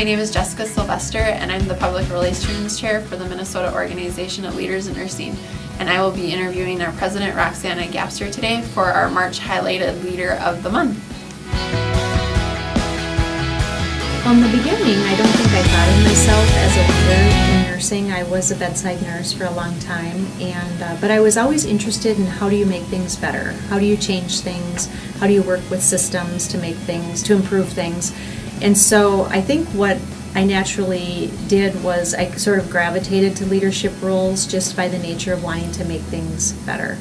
My name is Jessica Sylvester, and I'm the Public Relations Chair for the Minnesota Organization of Leaders in Nursing. And I will be interviewing our President, Roxana Gapster, today for our March Highlighted Leader of the Month. From the beginning, I don't think I thought of myself as a leader in nursing. I was a bedside nurse for a long time, but I was always interested in how do you make things better? How do you change things? How do you work with systems to improve things? And so I think what I naturally did was I sort of gravitated to leadership roles just by the nature of wanting to make things better.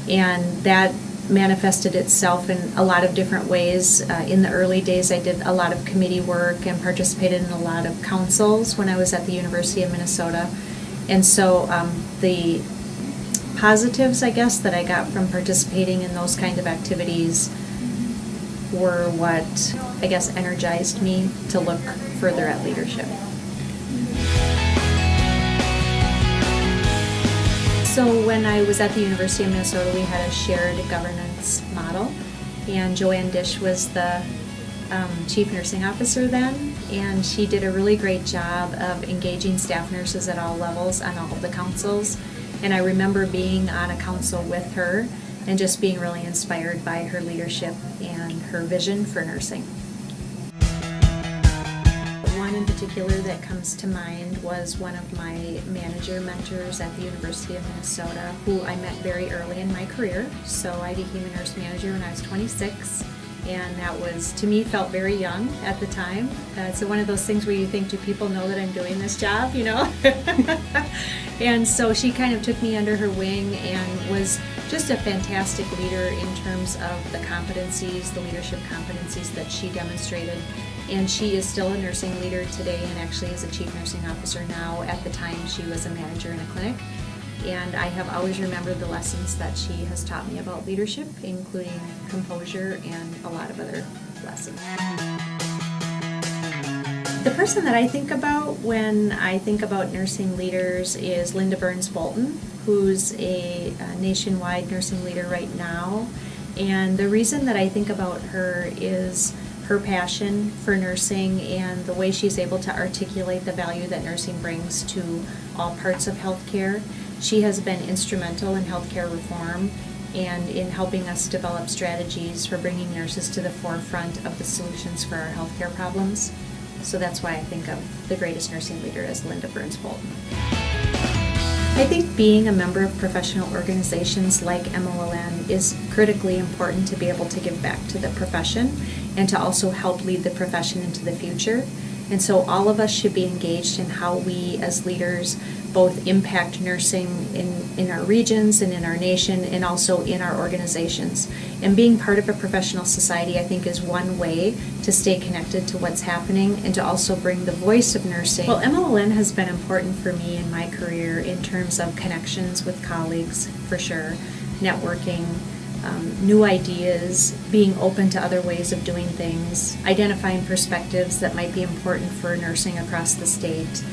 And that manifested itself in a lot of different ways. In the early days, I did a lot of committee work and participated in a lot of councils when I was at the University of Minnesota. And so the positives, I guess, that I got from participating in those kind of activities were what, I guess, energized me to look further at leadership. So when I was at the University of Minnesota, we had a shared governance model, and Joanne Dish was the chief nursing officer then, and she did a really great job of engaging staff nurses at all levels on all of the councils. And I remember being on a council with her and just being really inspired by her leadership and her vision for nursing. One in particular that comes to mind was one of my manager mentors at the University of Minnesota, who I met very early in my career. So I became a nurse manager when I was 26, and that was, to me, felt very young at the time. So one of those things where you think, do people know that I'm doing this job, you know? And so she kind of took me under her wing and was just a fantastic leader in terms of the competencies, the leadership competencies that she demonstrated. And she is still a nursing leader today and actually is a chief nursing officer now. At the time, she was a manager in a clinic. And I have always remembered the lessons that she has taught me about leadership, including composure and a lot of other lessons. The person that I think about when I think about nursing leaders is Linda Burns-Bolton, who's a nationwide nursing leader right now. And the reason that I think about her is her passion for nursing and the way she's able to articulate the value that nursing brings to all parts of healthcare. She has been instrumental in healthcare reform and in helping us develop strategies for bringing nurses to the forefront of the solutions for our healthcare problems. So that's why I think of the greatest nursing leader as Linda Burns-Bolton. I think being a member of professional organizations like MOLN is critically important to be able to give back to the profession and to also help lead the profession into the future. And so all of us should be engaged in how we as leaders both impact nursing in our regions and in our nation and also in our organizations. And being part of a professional society, I think, is one way to stay connected to what's happening and to also bring the voice of nursing. Well, MOLN has been important for me in my career in terms of connections with colleagues, for sure, networking, new ideas, being open to other ways of doing things, identifying perspectives that might be important for nursing across the state,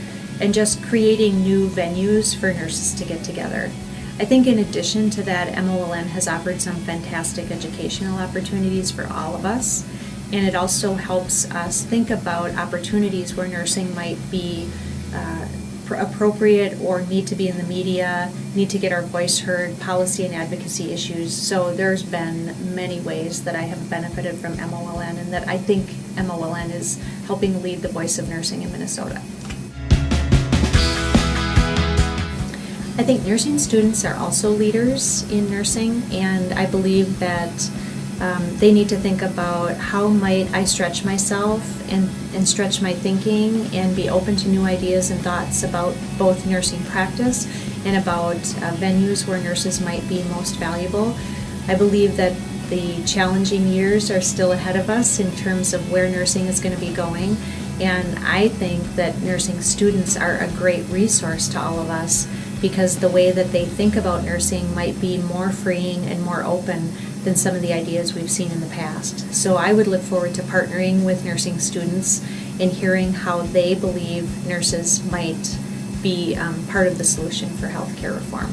and just creating new venues for nurses to get together. I think in addition to that, MOLN has offered some fantastic educational opportunities for all of us, and it also helps us think about opportunities where nursing might be appropriate or need to be in the media, need to get our voice heard, policy and advocacy issues. So there's been many ways that I have benefited from MOLN and that I think MOLN is helping lead the voice of nursing in Minnesota. I think nursing students are also leaders in nursing, and I believe that they need to think about how might I stretch myself and stretch my thinking and be open to new ideas and thoughts about both nursing practice and about venues where nurses might be most valuable. I believe that the challenging years are still ahead of us in terms of where nursing is going to be going, and I think that nursing students are a great resource to all of us because the way that they think about nursing might be more freeing and more open than some of the ideas we've seen in the past. So I would look forward to partnering with nursing students and hearing how they believe nurses might be part of the solution for healthcare reform.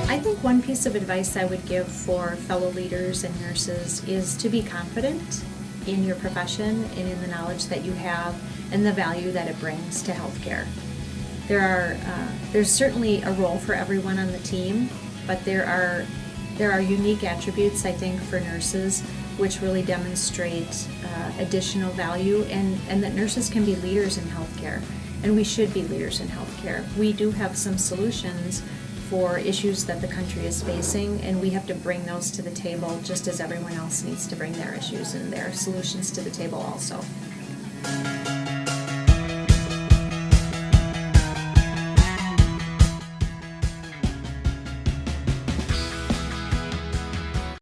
I think one piece of advice I would give for fellow leaders and nurses is to be confident in your profession and in the knowledge that you have and the value that it brings to healthcare. There's certainly a role for everyone on the team, but there are unique attributes, I think, for nurses which really demonstrate additional value, and that nurses can be leaders in healthcare, and we should be leaders in healthcare. We do have some solutions for issues that the country is facing, and we have to bring those to the table just as everyone else needs to bring their issues and their solutions to the table also.